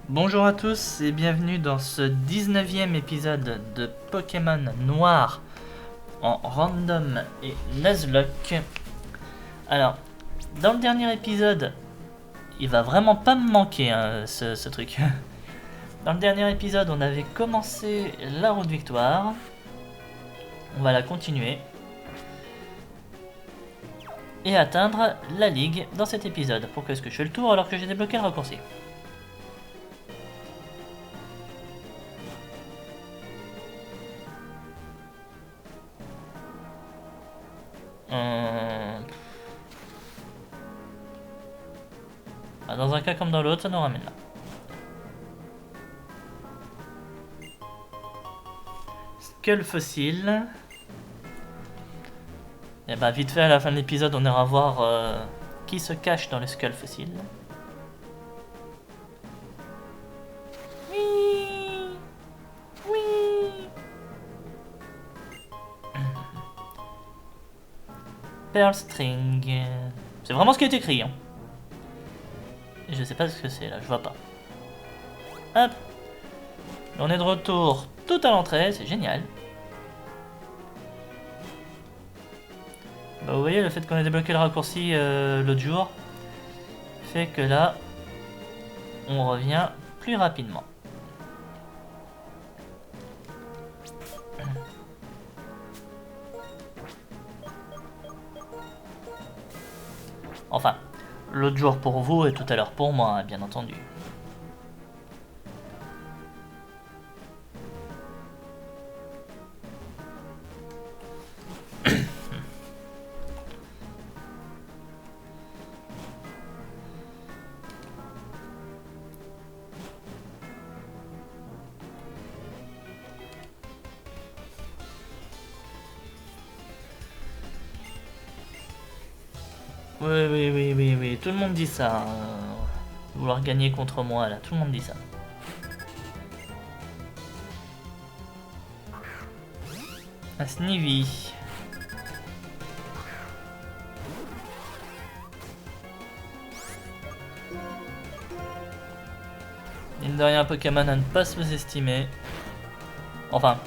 Bonjour à tous et bienvenue dans ce 19e épisode de Pokémon Noir en random et Nuzlocke. Alors, dans le dernier épisode, il va vraiment pas me manquer ce truc. Dans le dernier épisode, on avait commencé la route victoire. On va la continuer. Et atteindre la ligue dans cet épisode. Pourquoi est-ce que je fais le tour alors que j'ai débloqué le raccourci ? Dans un cas comme dans l'autre, ça nous ramène là. Skull fossile. Et bah vite fait à la fin de l'épisode on ira voir qui se cache dans le Skull fossile. Oui. Oui. Pearl string. C'est vraiment ce qui est écrit hein. Et je sais pas ce que c'est là, je vois pas. Hop. On est de retour tout à l'entrée, c'est génial. Bah, vous voyez le fait qu'on ait débloqué le raccourci l'autre jour fait que là on revient plus rapidement. Enfin, l'autre jour pour vous et tout à l'heure pour moi, bien entendu. Oui, tout le monde dit ça. Vouloir gagner contre moi, là, tout le monde dit ça. Un Snivy. Mine de rien, un Pokémon à ne pas sous-estimer. Enfin,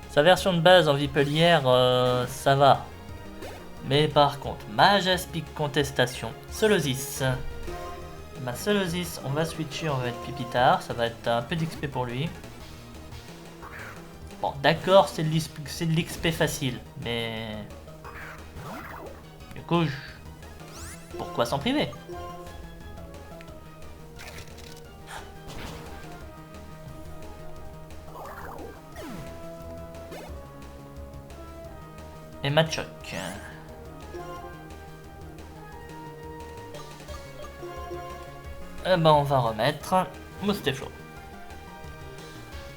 sa version de base en Vipelière, ça va. Mais par contre, Majaspic Contestation, Solosis. Bah Solosis, on va switcher, on va être Pipitar, ça va être un peu d'XP pour lui. Bon, d'accord, c'est de l'XP facile, mais... Du coup, pourquoi s'en priver ? Et Machoc. Eh ben on va remettre Mousteflo.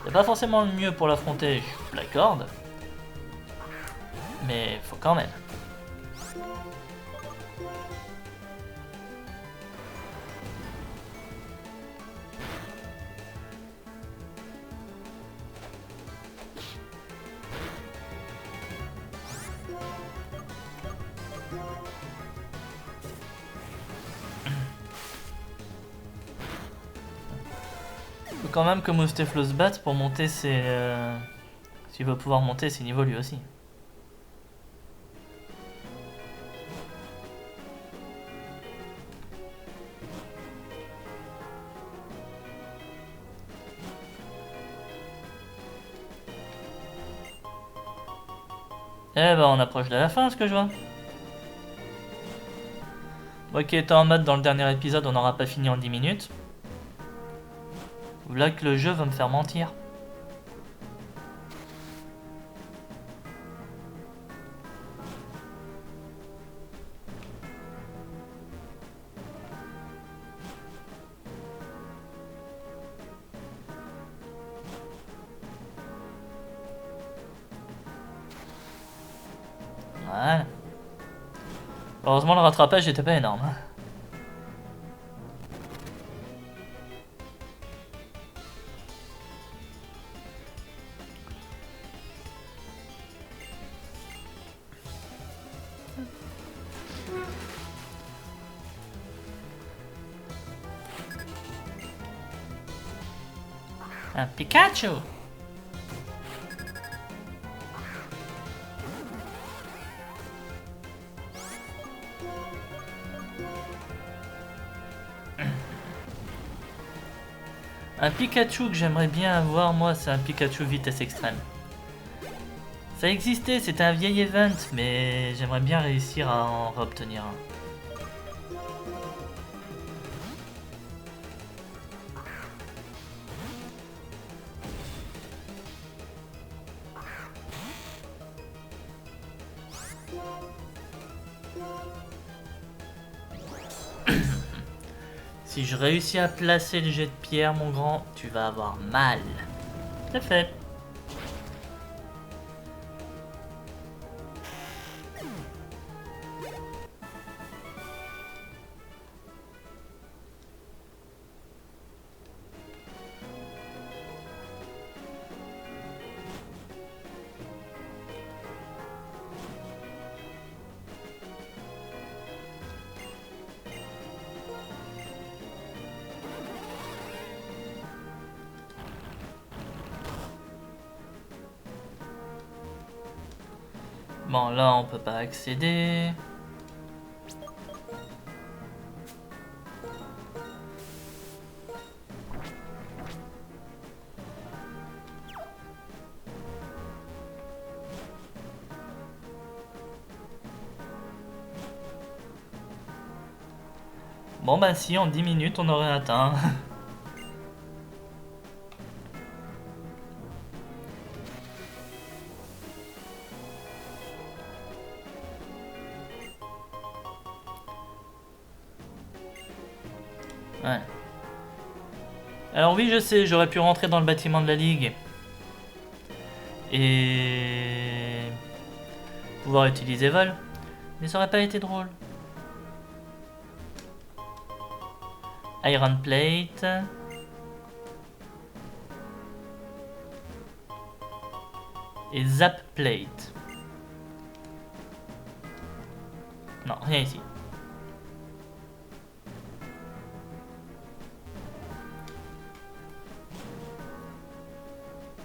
C'est pas forcément le mieux pour l'affronter, je vous l'accorde. Mais faut quand même. Faut quand même que Mousteflo se batte pour monter ses... S'il veut pouvoir monter ses niveaux lui aussi. Eh ben on approche de la fin, ce que je vois. Moi qui étais en mode dans le dernier épisode, on n'aura pas fini en 10 minutes. Là que le jeu va me faire mentir. Voilà. Heureusement le rattrapage n'était pas énorme. Un Pikachu. Un Pikachu que j'aimerais bien avoir, moi, c'est un Pikachu vitesse extrême. Ça existait, c'était un vieil event, mais j'aimerais bien réussir à en obtenir un. Si je réussis à placer le jet de pierre, mon grand, tu vas avoir mal. C'est fait. Bon, là, on peut pas accéder. Bon, bah si, en 10 minutes, on aurait atteint. Ouais. Alors oui, je sais, j'aurais pu rentrer dans le bâtiment de la Ligue. Et... pouvoir utiliser vol. Mais ça aurait pas été drôle. Iron Plate. Et Zap Plate. Non, rien ici.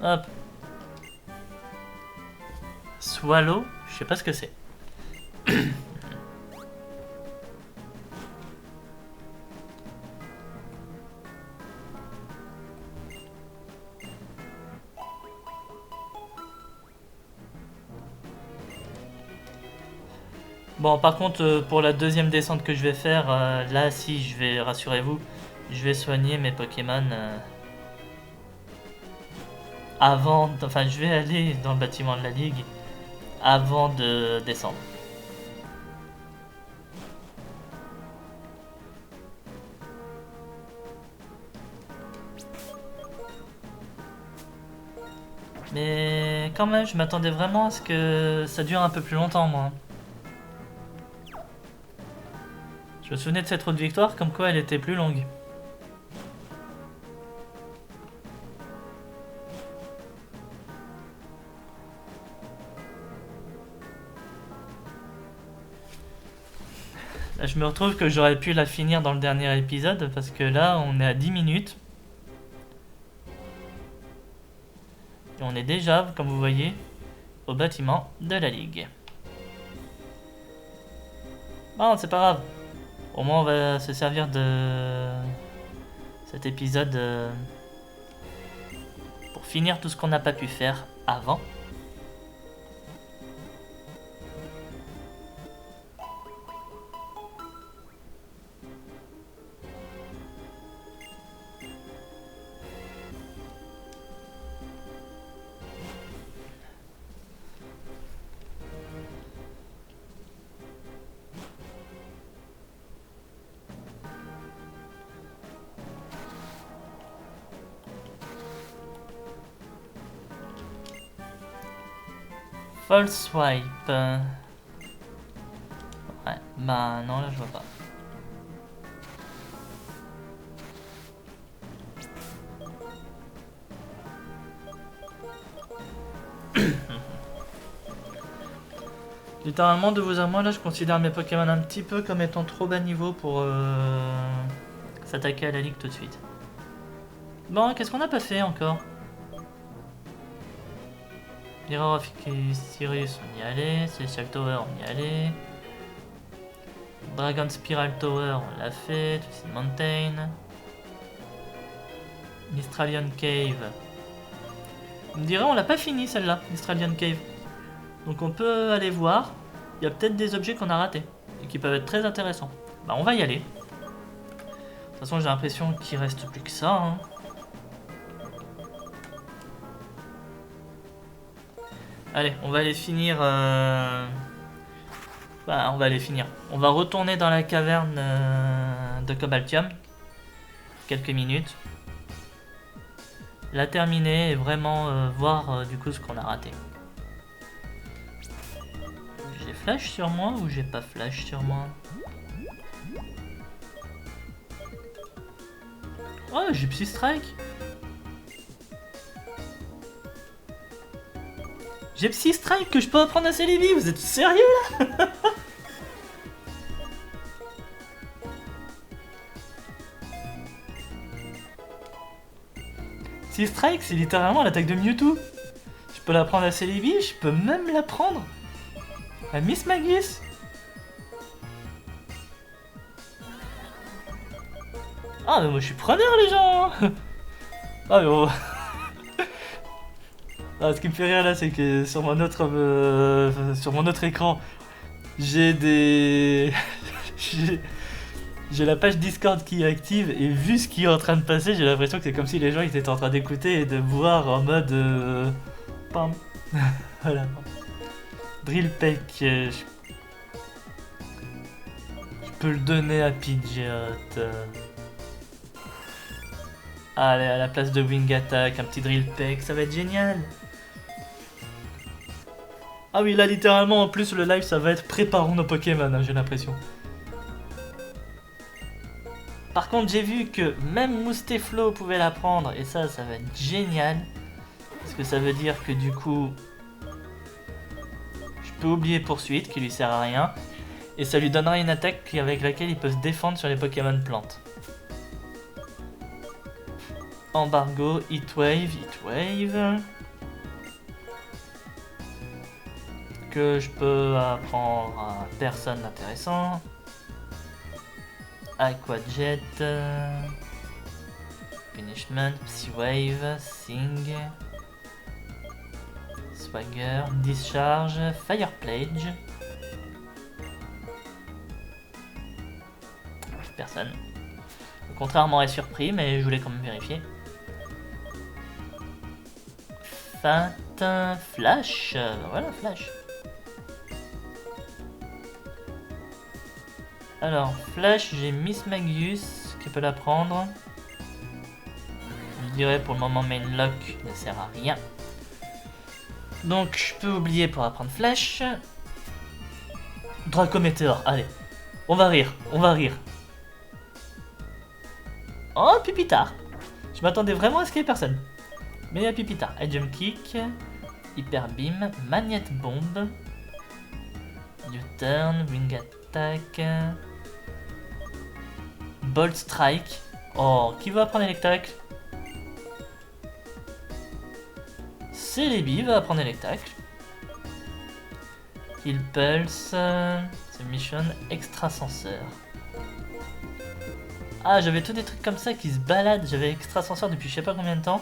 Hop. Swallow, je sais pas ce que c'est. Bon, par contre, pour la deuxième descente que je vais faire, là, si je vais, rassurez-vous, je vais soigner mes Pokémon avant, enfin, je vais aller dans le bâtiment de la Ligue avant de descendre. Mais quand même, je m'attendais vraiment à ce que ça dure un peu plus longtemps, moi. Je me souvenais de cette route de victoire, comme quoi elle était plus longue. Là, je me retrouve que j'aurais pu la finir dans le dernier épisode, parce que là, on est à 10 minutes. Et on est déjà, comme vous voyez, au bâtiment de la Ligue. Bon, c'est pas grave. Au moins, on va se servir de cet épisode pour finir tout ce qu'on n'a pas pu faire avant. False swipe. Ouais, bah non, là je vois pas. Littéralement, de vous à moi, là je considère mes Pokémon un petit peu comme étant trop bas niveau pour s'attaquer à la Ligue tout de suite. Bon, qu'est-ce qu'on n'a pas fait encore? Mirror of Sirius, on y allait. Celestial Tower, on y allait. Dragon Spiral Tower, on l'a fait. Twisted Mountain. Mistralian Cave. On me dirait on l'a pas fini celle-là, Mistralian Cave. Donc on peut aller voir. Il y a peut-être des objets qu'on a ratés. Et qui peuvent être très intéressants. Bah on va y aller. De toute façon j'ai l'impression qu'il reste plus que ça. Hein. Allez, on va aller finir... Bah, on va aller finir. On va retourner dans la caverne de Cobaltium. Quelques minutes. La terminer et vraiment voir du coup ce qu'on a raté. J'ai flash sur moi ou j'ai pas flash sur moi? Oh, j'ai Psy Strike. J'ai Psy Strike que je peux apprendre à Celebi, vous êtes sérieux là? Psy Strike, c'est littéralement l'attaque de Mewtwo. Je peux l'apprendre à Celebi, je peux même l'apprendre à Miss Magus. Ah mais moi je suis preneur les gens. Ah mais bon. Ah, ce qui me fait rire là c'est que sur mon autre écran j'ai des... j'ai la page Discord qui est active et vu ce qui est en train de passer j'ai l'impression que c'est comme si les gens ils étaient en train d'écouter et de voir en mode... Pam. Voilà. Drill Peck, je peux le donner à Pidgeot. Allez, à la place de Wing Attack, un petit Drill Peck, ça va être génial. Ah oui, là littéralement en plus le live ça va être préparons nos Pokémon, hein, j'ai l'impression. Par contre j'ai vu que même Mousteflo pouvait la prendre et ça va être génial. Parce que ça veut dire que du coup... Je peux oublier poursuite qui lui sert à rien. Et ça lui donnera une attaque avec laquelle il peut se défendre sur les Pokémon plantes. Embargo, Heatwave. Que je peux apprendre à personne d'intéressant. Aqua Jet. Punishment, Psywave, Sing. Swagger, Discharge, Fire Pledge. Personne. Le contraire m'aurait surpris, mais je voulais quand même vérifier. Feinte, Flash. Voilà, Flash. Alors, Flash, j'ai Miss Magius qui peut la prendre. Je dirais pour le moment Main Lock ne sert à rien. Donc je peux oublier pour apprendre Flash. Dracometeor, allez. On va rire. Oh, Pupitar. Je m'attendais vraiment à ce qu'il y ait personne. Mais il y a Pupitar. Jump Kick. Hyper Beam. Magnet Bomb. U-Turn. Wing Attack. Bolt Strike. Oh, qui va apprendre Electac? Celebi va apprendre Electac. Heal Pulse. Submission Extrasenseur. Ah, j'avais tous des trucs comme ça qui se baladent. J'avais Extrasenseur depuis je sais pas combien de temps.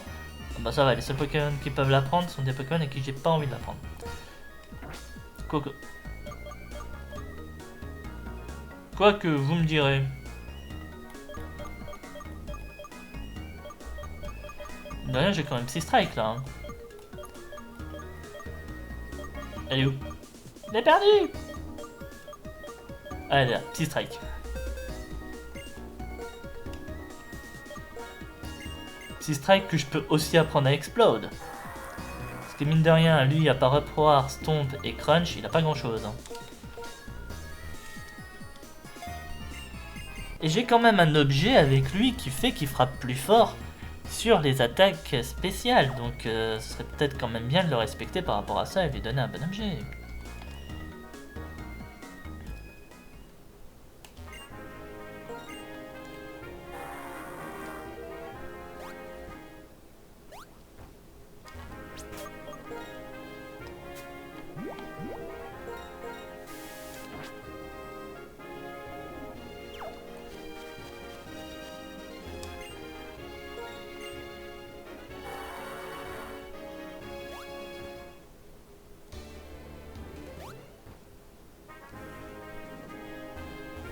Ah bah ça va, les seuls Pokémon qui peuvent l'apprendre sont des Pokémon et qui j'ai pas envie de l'apprendre. Coco. Quoique, vous me direz. De rien, j'ai quand même 6 strikes là. Hein. Elle est où? Je l'ai perdu! Ah, elle est là, petit strike. Petit strike que je peux aussi apprendre à Explode. Parce que mine de rien, lui, à part Uproar, Stomp et Crunch, il a pas grand chose. Hein. Et j'ai quand même un objet avec lui qui fait qu'il frappe plus fort sur les attaques spéciales. Donc ce serait peut-être quand même bien de le respecter par rapport à ça et lui donner un bon objet.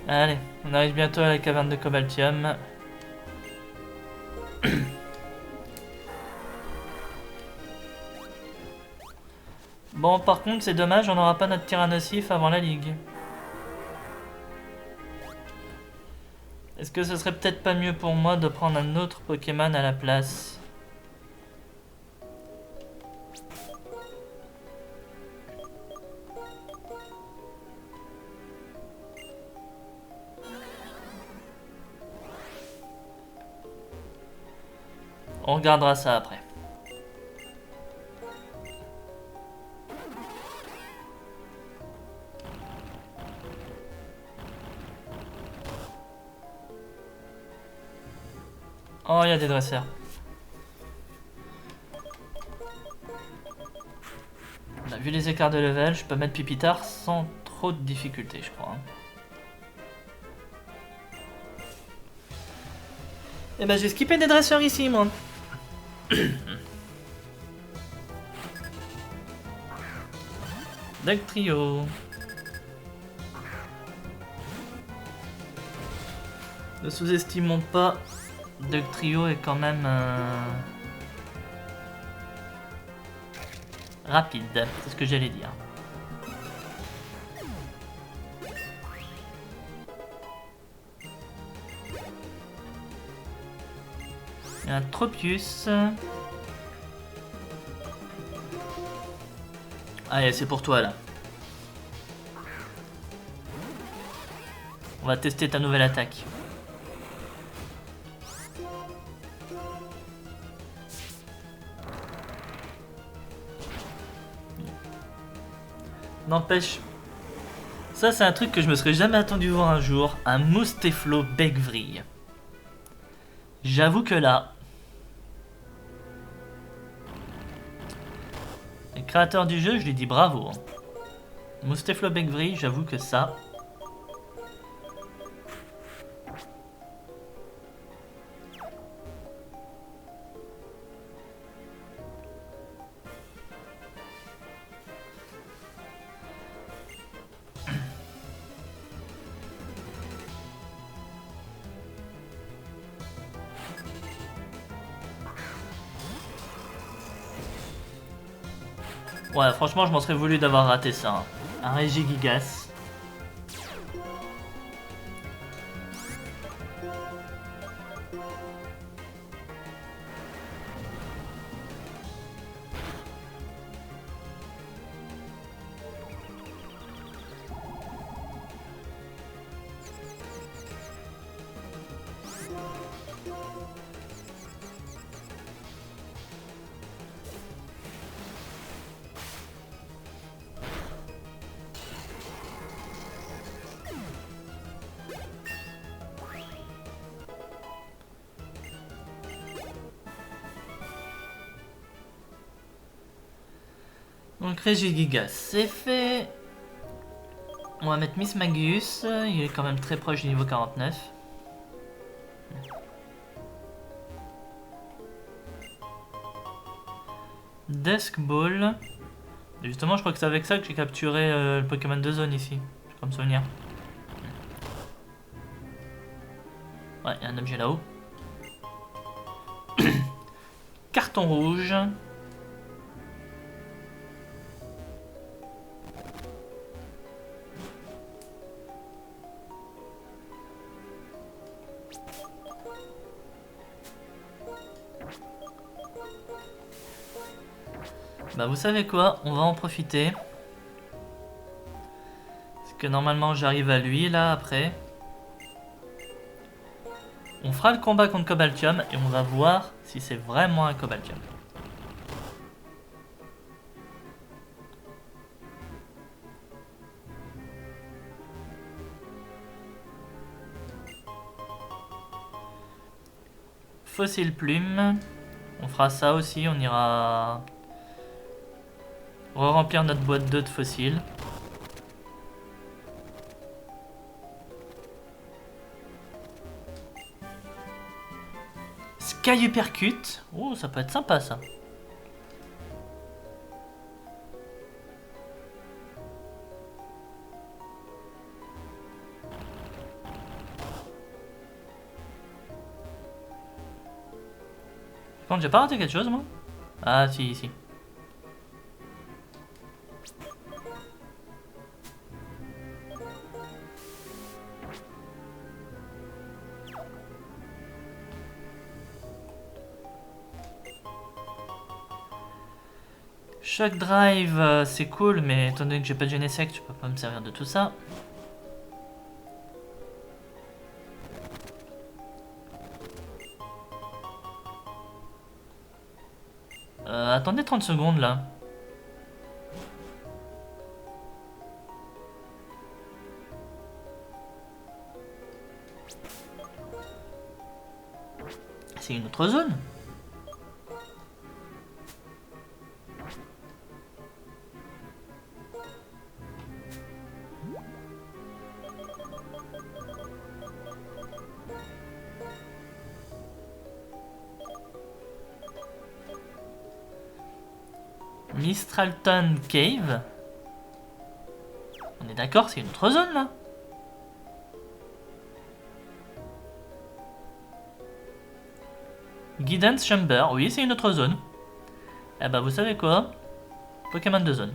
Allez, on arrive bientôt à la caverne de Cobaltium. Bon, par contre, c'est dommage, on n'aura pas notre Tyrannosif avant la Ligue. Est-ce que ce serait peut-être pas mieux pour moi de prendre un autre Pokémon à la place? On regardera ça après. Oh, il y a des dresseurs. On a vu les écarts de level, je peux mettre Pupitar sans trop de difficulté, je crois. Et ben j'ai skippé des dresseurs ici, moi. Dugtrio. Ne sous-estimons pas. Dugtrio est quand même rapide, c'est ce que j'allais dire. Il y a un Tropius. Allez, c'est pour toi là. On va tester ta nouvelle attaque. N'empêche, ça c'est un truc que je me serais jamais attendu voir un jour, un Mousteflo Beggvril. J'avoue que là, le créateur du jeu, je lui dis bravo. Mousteflo Beggvril, j'avoue que ça... Ouais, franchement, je m'en serais voulu d'avoir raté ça. Hein. Un Regigigas. Donc Regigigas, c'est fait. On va mettre Miss Magius, il est quand même très proche du niveau 49. Desk Ball. Et justement, je crois que c'est avec ça que j'ai capturé le Pokémon de zone ici. J'ai comme souvenir. Ouais, il y a un objet là-haut. Carton rouge. Bah vous savez quoi, on va en profiter. Parce que normalement j'arrive à lui là après. On fera le combat contre Cobaltium et on va voir si c'est vraiment un Cobaltium. Fossile plume. On fera ça aussi, on ira re-remplir notre boîte d'œufs de fossiles. Sky Uppercut. Oh, ça peut être sympa ça. Par contre, j'ai pas raté quelque chose, moi? Ah, si, ici. Shock Drive, c'est cool, mais étant donné que j'ai pas de Genesect, je peux pas me servir de tout ça. Attendez 30 secondes là. C'est une autre zone. Mistralton Cave. On est d'accord, c'est une autre zone là. Guidance Chamber, oui, c'est une autre zone. Eh ben, vous savez quoi? Pokémon de zone.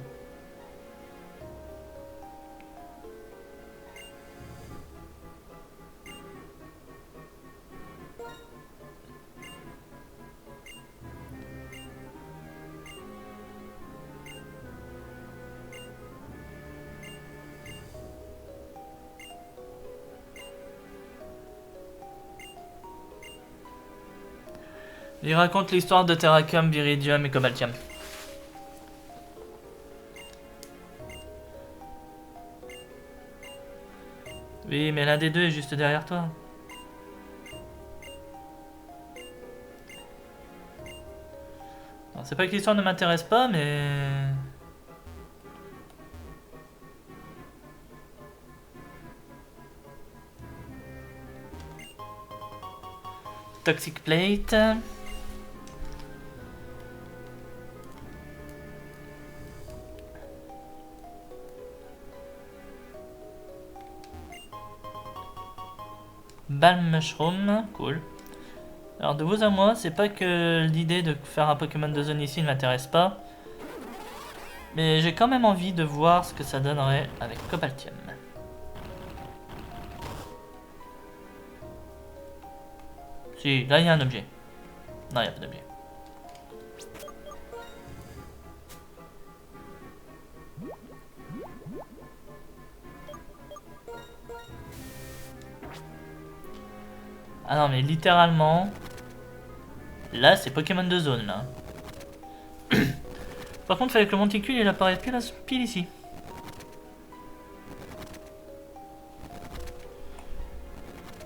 Il raconte l'histoire de Terrakium, Viridium et Cobaltium. Oui, mais l'un des deux est juste derrière toi. C'est pas que l'histoire ne m'intéresse pas, mais... Toxic Plate. Balm Mushroom, cool. Alors de vous à moi, c'est pas que l'idée de faire un Pokémon de zone ici ne m'intéresse pas. Mais j'ai quand même envie de voir ce que ça donnerait avec Cobaltium. Si, là il y a un objet. Non, il n'y a pas d'objet. Ah non, mais littéralement... Là, c'est Pokémon de zone, là. Par contre, il fallait que le monticule, il apparaisse pile ici.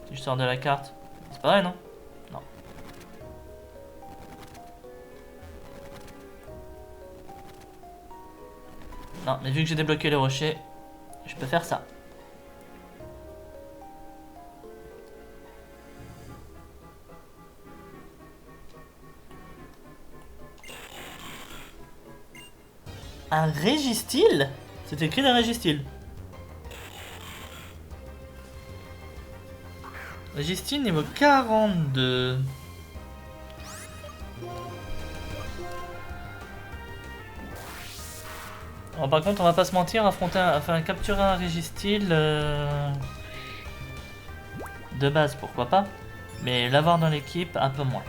Si je sors de la carte, c'est pareil, non? Non. Non, mais vu que j'ai débloqué le rocher, je peux faire ça. Un Régistyle? C'est écrit d'un Régistyle. Régistyle niveau 42. Alors, par contre, on va pas se mentir, enfin capturer un Régistyle de base, pourquoi pas, mais l'avoir dans l'équipe, un peu moins.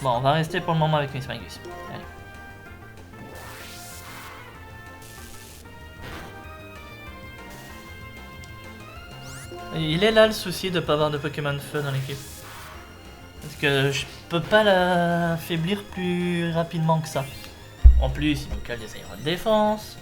Bon, on va rester pour le moment avec Mismagius. Allez. Il est là le souci de pas avoir de Pokémon feu dans l'équipe. Parce que je peux pas l'affaiblir plus rapidement que ça. En plus, il nous cale des aéros de défense.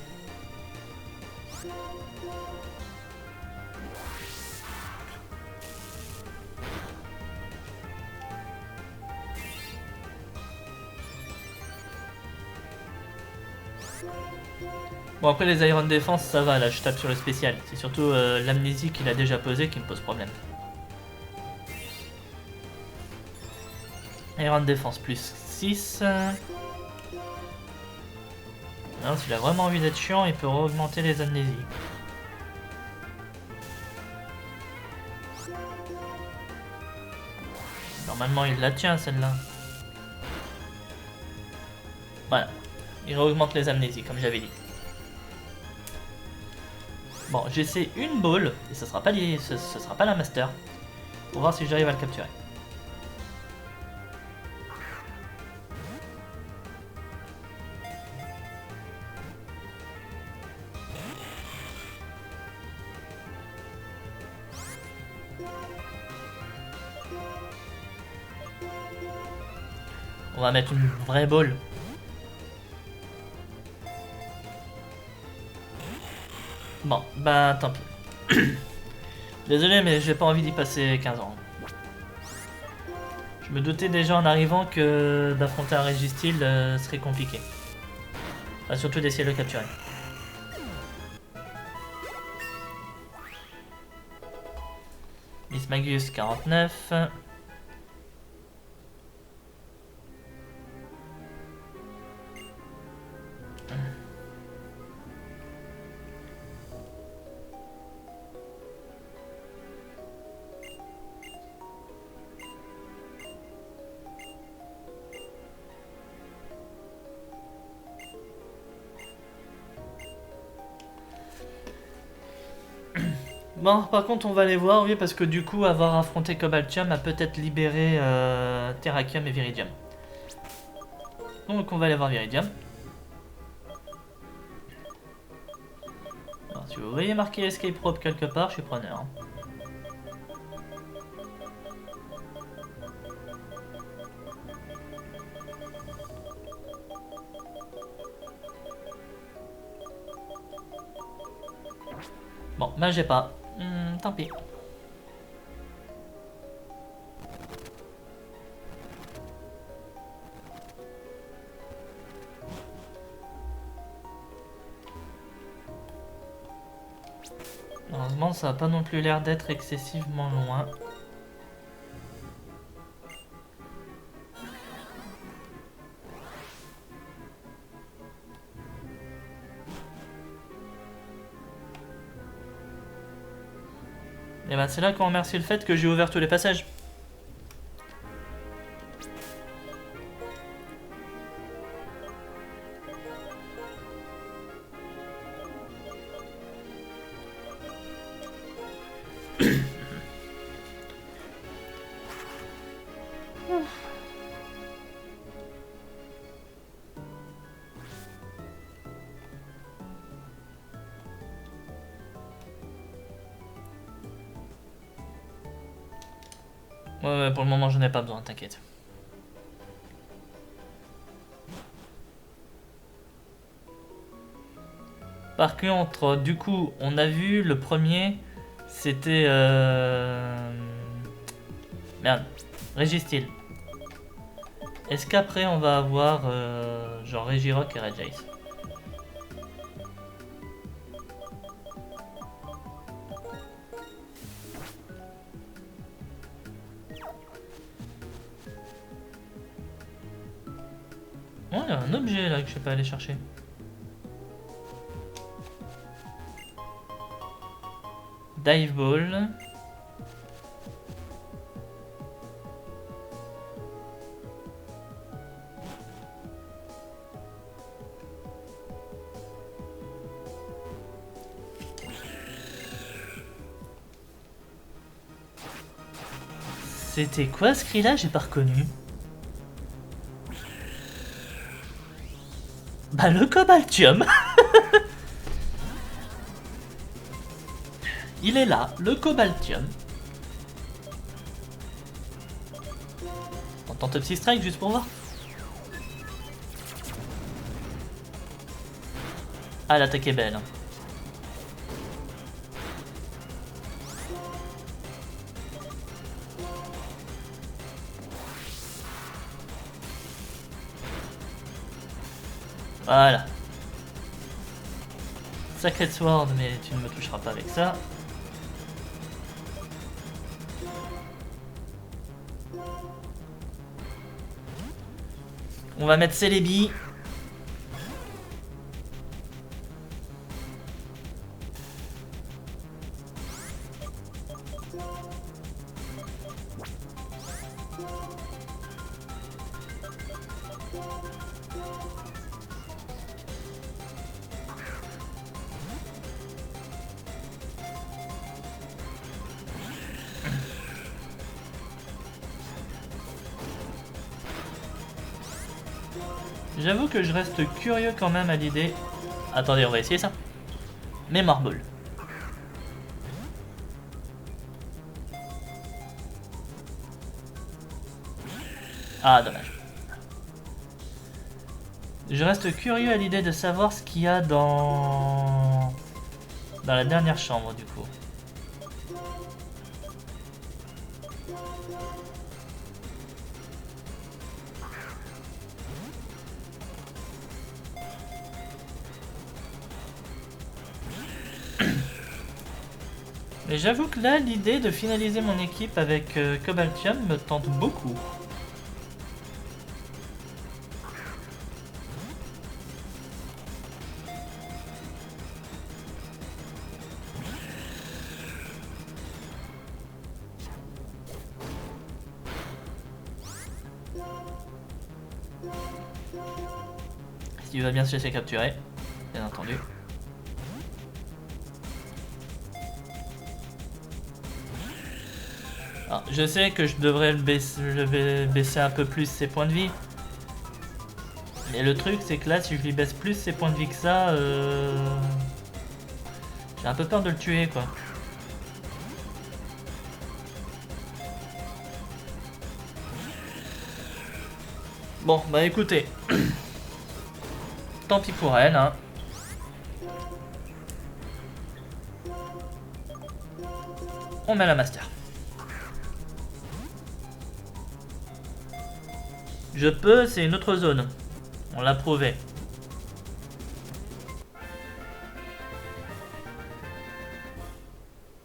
Bon, après les Iron Défense, ça va, là je tape sur le spécial. C'est surtout l'amnésie qu'il a déjà posé qui me pose problème. Iron Défense plus 6. Non, s'il a vraiment envie d'être chiant, il peut augmenter les amnésies. Normalement, il la tient celle-là. Voilà. Il augmente les amnésies, comme j'avais dit. Bon, j'essaie une ball, et ce sera pas la master, pour voir si j'arrive à le capturer. On va mettre une vraie ball. Bon, bah tant pis. Désolé, mais j'ai pas envie d'y passer 15 ans. Je me doutais déjà en arrivant que d'affronter un Registeel serait compliqué. Enfin, surtout d'essayer de le capturer. Miss Magus 49. Bon, par contre, on va aller voir, oui, parce que du coup, avoir affronté Cobaltium a peut-être libéré Terrakium et Viridium. Donc, on va aller voir Viridium. Alors, si vous voyez marqué Escape Rope quelque part, je suis preneur. Bon, ben j'ai pas. Tant pis. Heureusement, ça a pas non plus l'air d'être excessivement loin. Et bah c'est là qu'on remercie le fait que j'ai ouvert tous les passages. Ouais, pour le moment, je n'ai pas besoin, t'inquiète. Par contre, du coup, on a vu le premier, c'était... Merde, Registeel. Est-ce qu'après, on va avoir genre Regirock et Regice? Oh, il y a un objet là que je sais pas aller chercher. Dive Ball. C'était quoi ce cri là? J'ai pas reconnu. Bah le Cobaltium. Il est là, le Cobaltium. On tente Psy Strike juste pour voir. Ah, l'attaque est belle. Voilà. Sacred Sword, mais tu ne me toucheras pas avec ça. On va mettre Celebi. J'avoue que je reste curieux quand même à l'idée. Attendez, on va essayer ça. Mémoire Ball. Ah, dommage. Je reste curieux à l'idée de savoir ce qu'il y a dans la dernière chambre du coup. Mais j'avoue que là, l'idée de finaliser mon équipe avec Cobaltium me tente beaucoup. S'il va bien se laisser capturer, bien entendu. Alors, je sais que je devrais je vais baisser un peu plus ses points de vie. Mais le truc, c'est que là, si je lui baisse plus ses points de vie que ça, j'ai un peu peur de le tuer, quoi. Bon, bah écoutez. Tant pis pour elle, hein. On met la master. Je peux, c'est une autre zone. On l'a prouvé.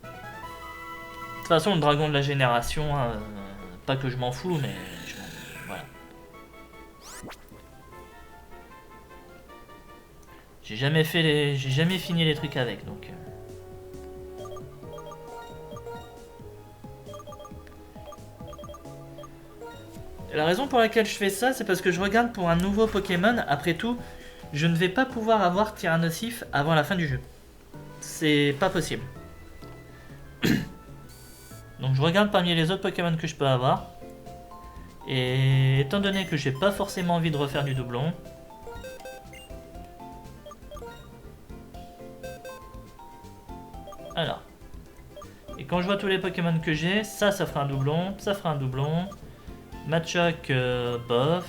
De toute façon, le dragon de la génération, hein, pas que je m'en fous, mais voilà. J'ai jamais fini les trucs avec, donc. Et la raison pour laquelle je fais ça, c'est parce que je regarde pour un nouveau Pokémon. Après tout, je ne vais pas pouvoir avoir Tyrannosif avant la fin du jeu. C'est pas possible. Donc je regarde parmi les autres Pokémon que je peux avoir. Et étant donné que j'ai pas forcément envie de refaire du doublon. Alors. Et quand je vois tous les Pokémon que j'ai, ça fera un doublon, ça fera un doublon. Machoke, bof.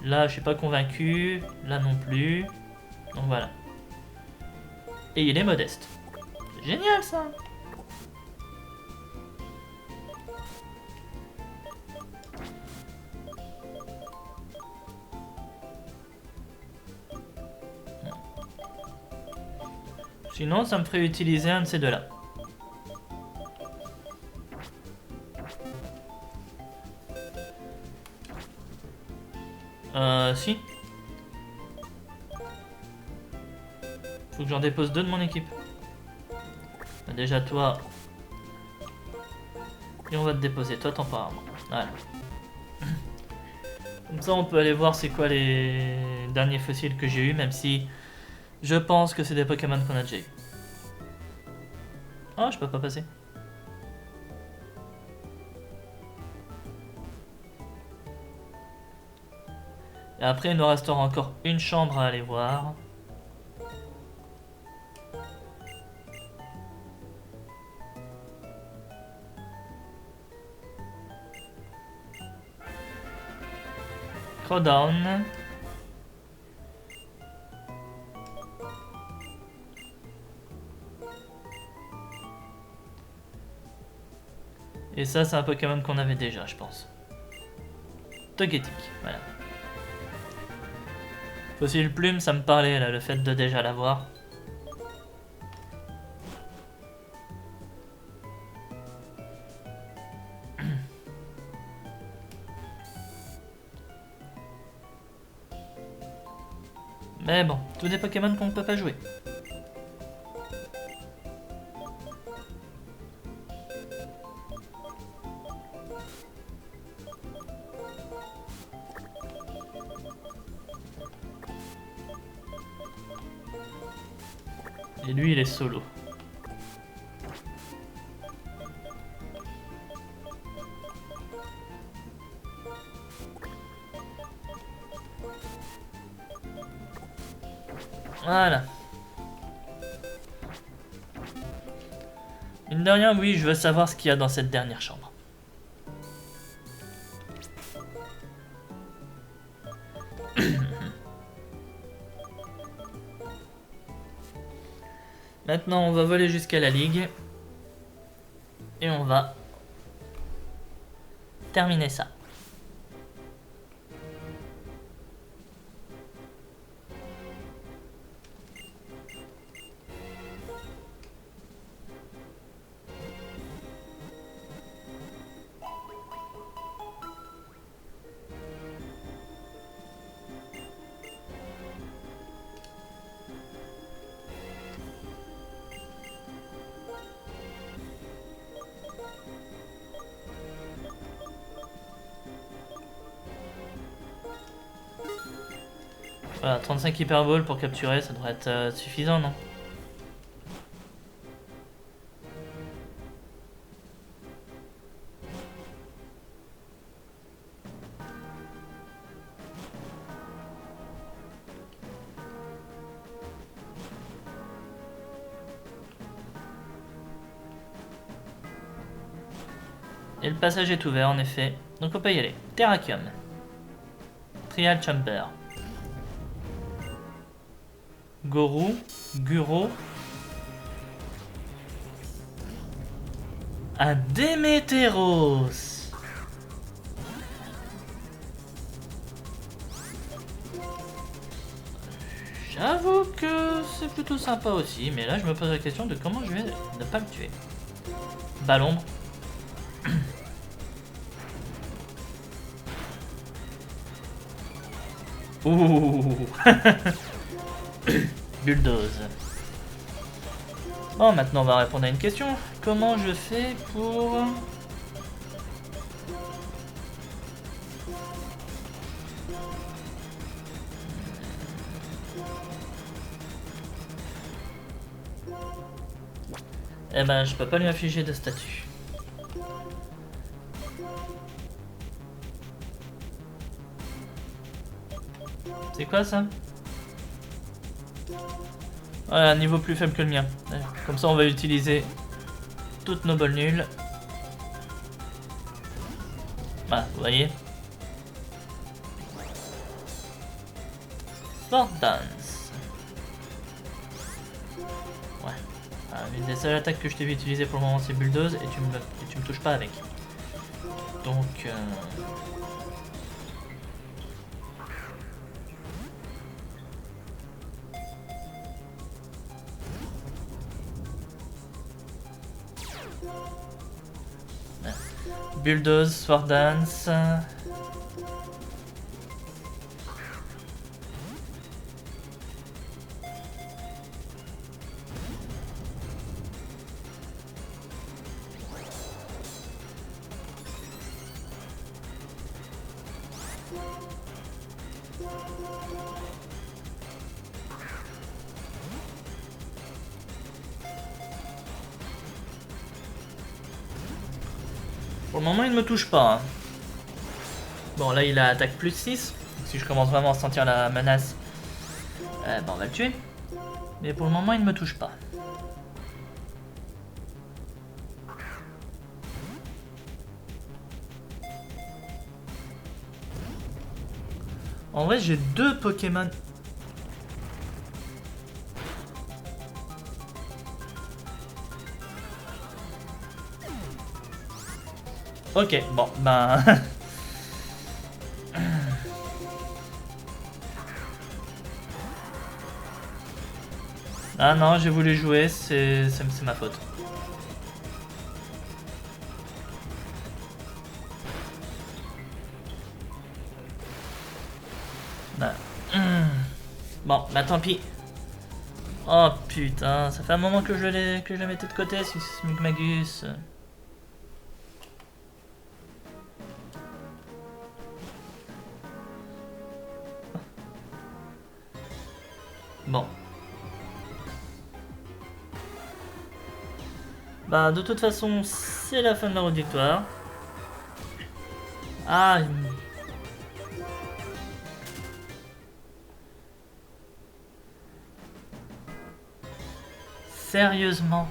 Là, je suis pas convaincu. Là non plus. Donc voilà. Et il est modeste. C'est génial ça. Sinon, ça me ferait utiliser un de ces deux-là. Si. Faut que j'en dépose deux de mon équipe. Bah, déjà toi. Et on va te déposer toi temporairement. Voilà. Comme ça on peut aller voir c'est quoi les derniers fossiles que j'ai eu, même si je pense que c'est des Pokémon qu'on a déjà eu. Oh, je peux pas passer. Et après il nous restera encore une chambre à aller voir. Crowdown. Et ça c'est un Pokémon qu'on avait déjà je pense. Togetic, voilà. Fossile plume, ça me parlait là, le fait de déjà l'avoir. Mais bon, tous des Pokémon qu'on ne peut pas jouer. Et lui, il est solo. Voilà. Mine de rien, oui, je veux savoir ce qu'il y a dans cette dernière chambre. Maintenant, on va voler jusqu'à la ligue. Et on va terminer ça. Voilà, 35 Hyper Ball pour capturer, ça devrait être suffisant, non? Et le passage est ouvert en effet, donc on peut y aller. Terrakium. Trial Chamber. Goru, Guro. Un Démétéros. J'avoue que c'est plutôt sympa aussi, mais là je me pose la question de comment je vais ne pas le tuer. Ballon. Ouh. Bulldoze. Bon, maintenant on va répondre à une question. Comment je fais pour... Eh ben, je peux pas lui infliger de statut. C'est quoi ça? Voilà, un niveau plus faible que le mien. Comme ça, on va utiliser toutes nos bols nuls. Voilà, vous voyez. Sword Dance. Ouais. Une des seules attaques que je t'ai vu utiliser pour le moment, c'est Bulldoze, et tu me touches pas avec. Donc... Bulldoze, Sword Dance. Pour le moment, il ne me touche pas. Hein. Bon, là, il a attaque plus 6. Donc, si je commence vraiment à sentir la menace, ben, on va le tuer. Mais pour le moment, il ne me touche pas. En vrai, j'ai 2 Pokémon. Ok, bon, ben... ah non, j'ai voulu jouer, c'est ma faute. Bon, bah tant pis. Oh putain, ça fait un moment que je le mettais de côté, ce Smugmagus. Bon. Bah de toute façon, c'est la fin de la route victoire. Ah. Sérieusement.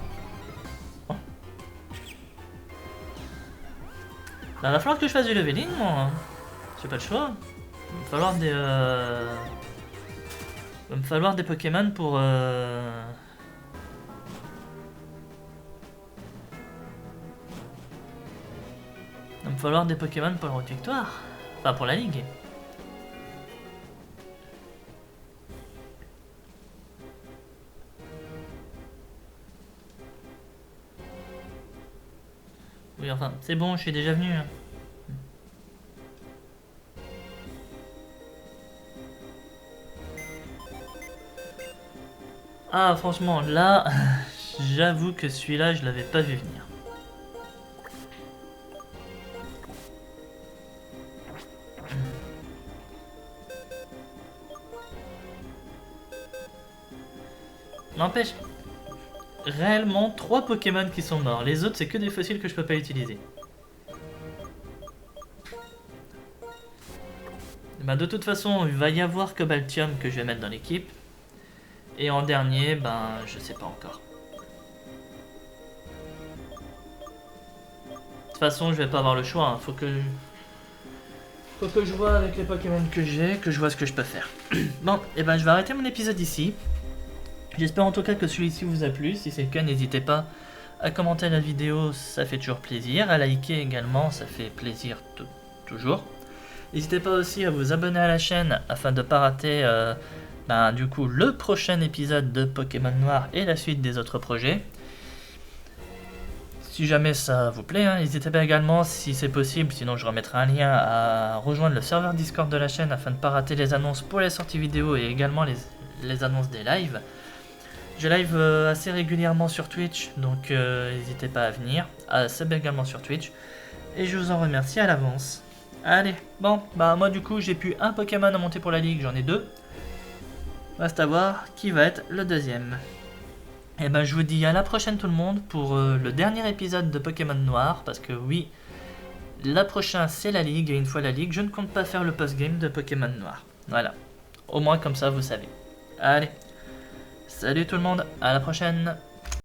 Oh. Bah va falloir que je fasse du leveling moi. J'ai pas le choix. Il va me falloir des va me falloir des Pokémon pour il va me falloir des Pokémon pour la route victoire. Enfin pour la ligue. Oui enfin, c'est bon, je suis déjà venu. Hein. Ah franchement là, j'avoue que celui-là je l'avais pas vu venir. N'empêche, réellement 3 Pokémon qui sont morts, les autres c'est que des fossiles que je peux pas utiliser. Bah de toute façon il va y avoir Cobaltium que je vais mettre dans l'équipe. Et en dernier, ben je sais pas encore. De toute façon je vais pas avoir le choix, hein. Faut que je vois avec les Pokémon que j'ai, que je vois ce que je peux faire. Bon, et ben je vais arrêter mon épisode ici. J'espère en tout cas que celui-ci vous a plu. Si c'est le cas, n'hésitez pas à commenter la vidéo, ça fait toujours plaisir. À liker également, ça fait plaisir toujours. N'hésitez pas aussi à vous abonner à la chaîne afin de ne pas rater du coup le prochain épisode de Pokémon Noir et la suite des autres projets. Si jamais ça vous plaît, hein, n'hésitez pas également, si c'est possible, sinon je remettrai un lien à rejoindre le serveur Discord de la chaîne afin de ne pas rater les annonces pour les sorties vidéo et également les annonces des lives. Je live assez régulièrement sur Twitch, donc n'hésitez pas à venir, à sub également sur Twitch, et je vous en remercie à l'avance. Allez, bon, bah moi du coup j'ai plus un Pokémon à monter pour la ligue, j'en ai 2. Reste à voir qui va être le deuxième. Et ben je vous dis à la prochaine tout le monde pour le dernier épisode de Pokémon Noir, parce que oui, la prochaine c'est la ligue, et une fois la ligue, je ne compte pas faire le post-game de Pokémon Noir. Voilà, au moins comme ça vous savez. Allez. Salut tout le monde, à la prochaine!